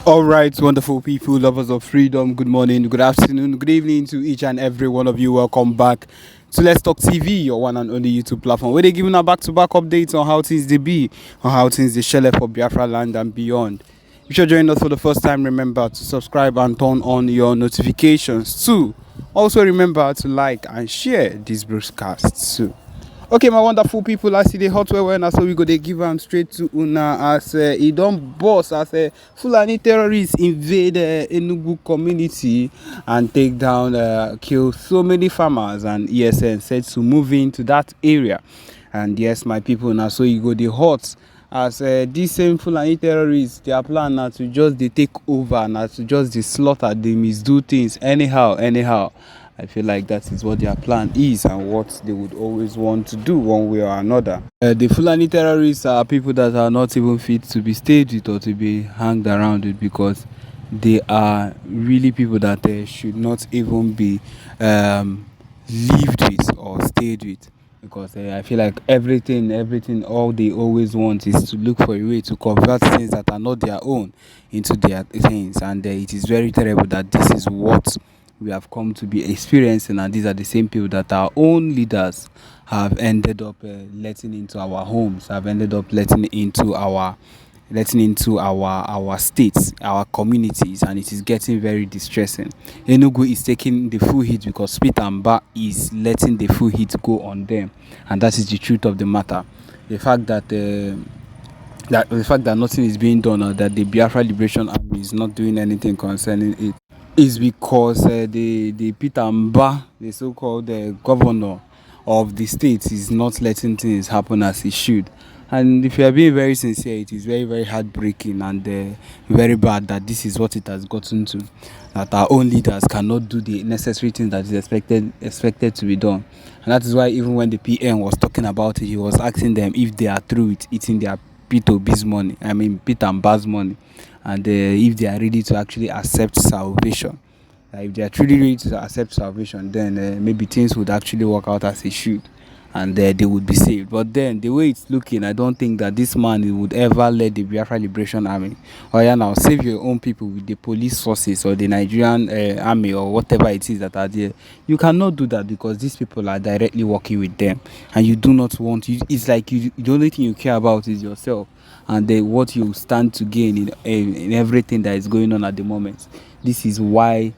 All right, wonderful people, lovers of freedom. Good morning, good afternoon, good evening to each and every one of you. Welcome back to Let's Talk TV, your one and only YouTube platform, where they're giving a back-to-back updates on how things they be, on how things they shell for Biafra land and beyond. If you're joining us for the first time, remember to subscribe and turn on your notifications too. Also, remember to like and share this broadcast too. Okay, my wonderful people, I see the hot well now, so we go they give am straight to una as e don burst as Fulani terrorists invade Enugu community and take down, kill so many farmers, and ESN said to move into that area. And yes, my people, now so you go the hot as these same Fulani terrorists, their plan now to just they take over, now to just they slaughter, they misdo things anyhow. I feel like that is what their plan is and what they would always want to do one way or another. The Fulani terrorists are people that are not even fit to be stayed with or to be hanged around with, because they are really people that should not even be lived with or stayed with, because I feel like everything, all they always want is to look for a way to convert things that are not their own into their things, and it is very terrible that this is what we have come to be experiencing, and these are the same people that our own leaders have ended up letting into our homes, have ended up letting into our states, our communities, and it is getting very distressing. Enugu is taking the full hit because Spit and Bar is letting the full hit go on them, and that is the truth of the matter. The fact that nothing is being done, or that the Biafra Liberation Army is not doing anything concerning it, is because the Peter Mba, the so-called governor of the state, is not letting things happen as he should. And if you are being very sincere, it is very, very heartbreaking and very bad that this is what it has gotten to. That our own leaders cannot do the necessary things that is expected to be done. And that is why even when the PM was talking about it, he was asking them if they are through with eating their P2B's money, I mean Peter and Bar's money, and if they are ready to actually accept salvation. If they are truly ready to accept salvation, then maybe things would actually work out as it should, and they would be saved. But then the way it's looking, I don't think that this man would ever let the Biafra Liberation Army, or yeah, now save your own people with the police forces or the Nigerian army or whatever it is that are there. You cannot do that, because these people are directly working with them, and you do not want. It's like the only thing you care about is yourself and what you stand to gain in everything that is going on at the moment. This is why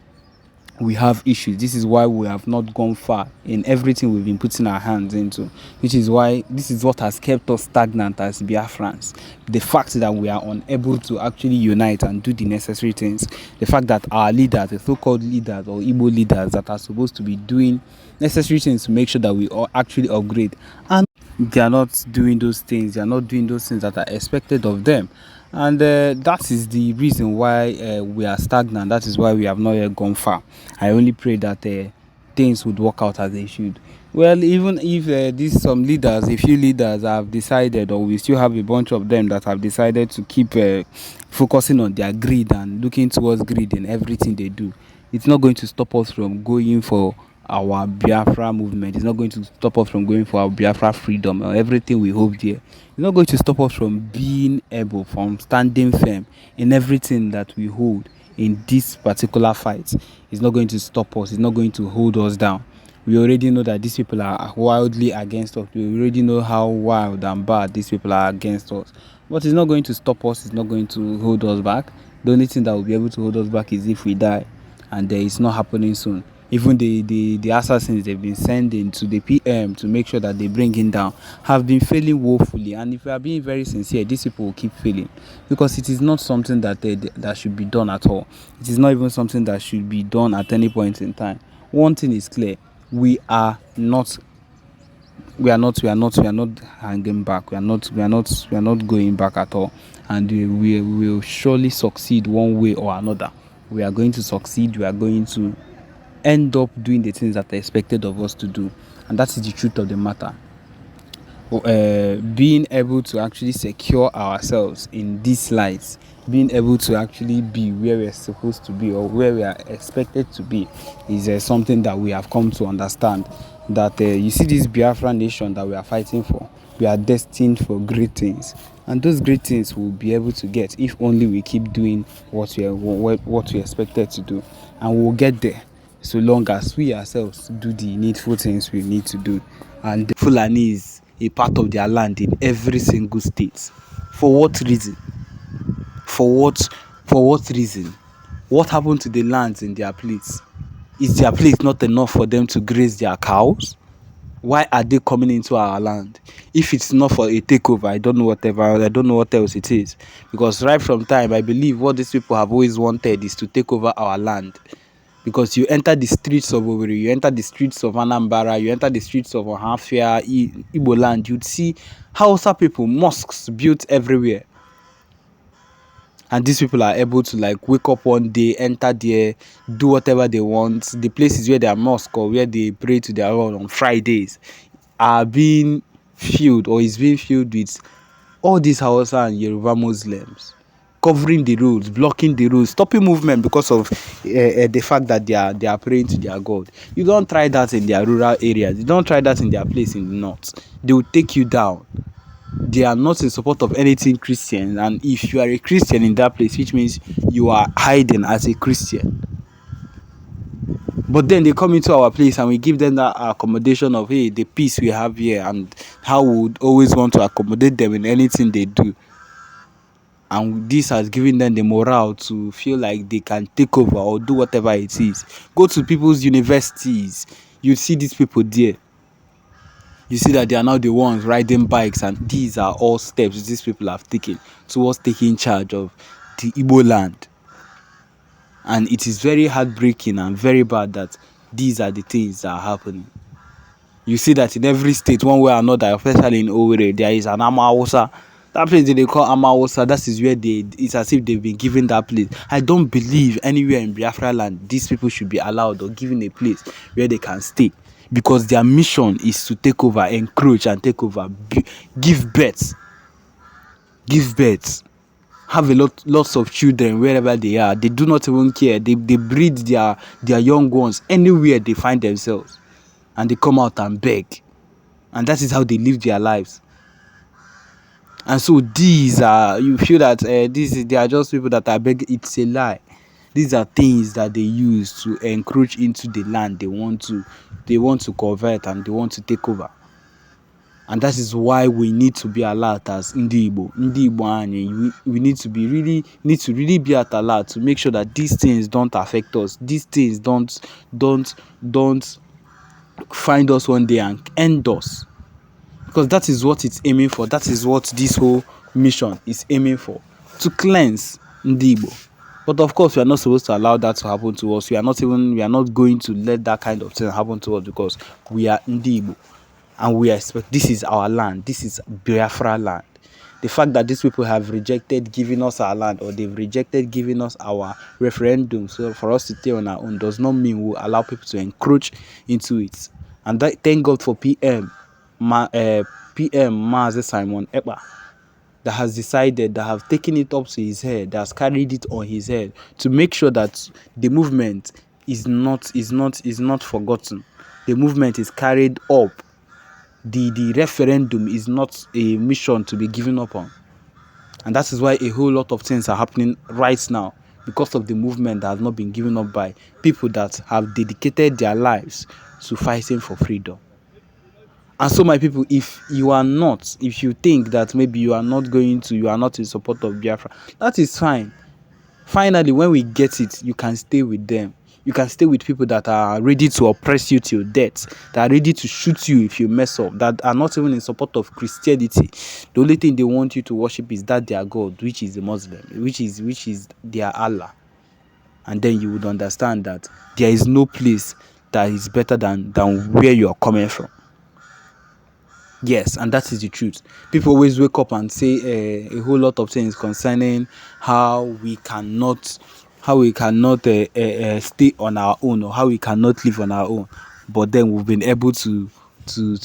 we have issues. This is why we have not gone far in everything we've been putting our hands into, which is why this is what has kept us stagnant as Biafrans. The fact that we are unable to actually unite and do the necessary things, the fact that our leaders, the so-called leaders or Igbo leaders that are supposed to be doing necessary things to make sure that we all actually upgrade, and they are not doing those things. They are not doing those things that are expected of them. And that is the reason why we are stagnant. That is why we have not yet gone far. I only pray that things would work out as they should. Well, even if these some leaders, a few leaders have decided, or we still have a bunch of them that have decided to keep focusing on their greed and looking towards greed in everything they do, it's not going to stop us from going for our Biafra movement. It's not going to stop us from going for our Biafra freedom or everything we hope there. It's not going to stop us from being able, from standing firm in everything that we hold in this particular fight. It's not going to stop us. It's not going to hold us down. We already know that these people are wildly against us. We already know how wild and bad these people are against us. But it's not going to stop us. It's not going to hold us back. The only thing that will be able to hold us back is if we die. And it's not happening soon. Even the assassins they've been sending to the PM to make sure that they bring him down have been failing woefully. And if we are being very sincere, these people will keep failing, because it is not something that should be done at all. It is not even something that should be done at any point in time. One thing is clear: we are not hanging back. We are not going back at all, and we will surely succeed one way or another. We are going to succeed. We are going to end up doing the things that are expected of us to do, and that is the truth of the matter. Being able to actually secure ourselves in these lives, being able to actually be where we're supposed to be or where we are expected to be, is something that we have come to understand. that you see this Biafra nation that we are fighting for, we are destined for great things, and those great things we'll be able to get if only we keep doing what we expected to do, and we'll get there so long as we ourselves do the needful things we need to do. And Fulani is a part of their land in every single state. For what reason? For what reason? What happened to the lands in their place? Is their place not enough for them to graze their cows? Why are they coming into our land? If it's not for a takeover, I don't know what else it is. Because right from time, I believe what these people have always wanted is to take over our land. Because you enter the streets of Owerri, you enter the streets of Anambra, you enter the streets of Ohafia, Igbo land, you'd see Hausa people, mosques built everywhere. And these people are able to like wake up one day, enter there, do whatever they want. The places where they are mosque or where they pray to their Lord on Fridays are being filled, or is being filled with all these Hausa and Yoruba Muslims, covering the roads, blocking the roads, stopping movement because of the fact that they are praying to their God. You don't try that in their rural areas. You don't try that in their place in the north. They will take you down. They are not in support of anything Christian, and if you are a Christian in that place, which means you are hiding as a Christian. But then they come into our place and we give them that accommodation of, hey, the peace we have here, and how we would always want to accommodate them in anything they do. And this has given them the morale to feel like they can take over or do whatever it is. Go to people's universities, you see these people there. You see that they are now the ones riding bikes, and these are all steps these people have taken towards taking charge of the Igbo land. And it is very heartbreaking and very bad that these are the things that are happening. You see that in every state, one way or another, especially in Owerri, there is an Amawusa. That place they call Amawusa, that is where it's as if they've been given that place. I don't believe anywhere in Bīâfrà land these people should be allowed or given a place where they can stay. Because their mission is to take over, encroach and take over, give birth, have lots of children wherever they are. They do not even care. They breed their young ones anywhere they find themselves, and they come out and beg, and that is how they live their lives. And so these are, you feel that they are just people that are begging. It's a lie. These are things that they use to encroach into the land they want to convert, and they want to take over. And that is why we need to be alert as Ndi Igbo. We need to really be at alert to make sure that these things don't affect us. These things don't find us one day and end us. Because that is what it's aiming for. That is what this whole mission is aiming for, to cleanse Ndi Igbo. But of course, we are not supposed to allow that to happen to us. We are not going to let that kind of thing happen to us, because we are Ndi Igbo, and we expect, this is our land. This is Bīâfrà land. The fact that these people have rejected giving us our land, or they've rejected giving us our referendum so for us to stay on our own, does not mean we'll allow people to encroach into it. And thank God for PM Mazi Simon Ekpa, that has decided, that have taken it up to his head, that has carried it on his head to make sure that the movement is not forgotten. The movement is carried up. The referendum is not a mission to be given up on. And that is why a whole lot of things are happening right now, because of the movement that has not been given up by people that have dedicated their lives to fighting for freedom. And so, my people, if you think that maybe you are not in support of Bīâfrà, that is fine. Finally, when we get it, you can stay with them. You can stay with people that are ready to oppress you till death, that are ready to shoot you if you mess up, that are not even in support of Christianity. The only thing they want you to worship is that their God, which is the Muslim, which is their Allah. And then you would understand that there is no place that is better than where you are coming from. Yes, and that is the truth. People always wake up and say a whole lot of things concerning how we cannot stay on our own, or how we cannot live on our own. But then we've been able to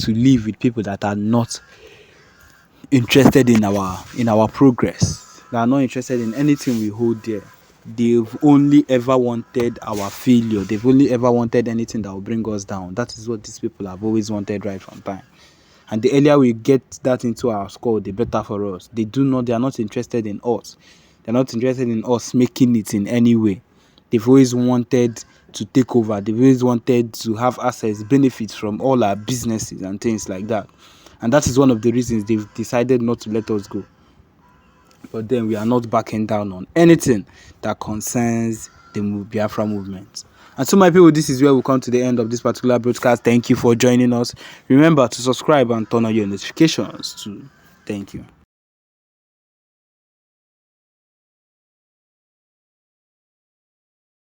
live with people that are not interested in our progress. They are not interested in anything we hold dear. they've only ever wanted our failure. They've only ever wanted anything that will bring us down. That is what these people have always wanted right from time. And the earlier we get that into our skull, the better for us. They are not interested in us. They're not interested in us making it in any way. They've always wanted to take over. They've always wanted to have access, benefits from all our businesses and things like that. And that is one of the reasons they've decided not to let us go. But then we are not backing down on anything that concerns the Bīâfrà movement. And so, my people, this is where we come to the end of this particular broadcast. Thank you for joining us. Remember to subscribe and turn on your notifications too. Thank you.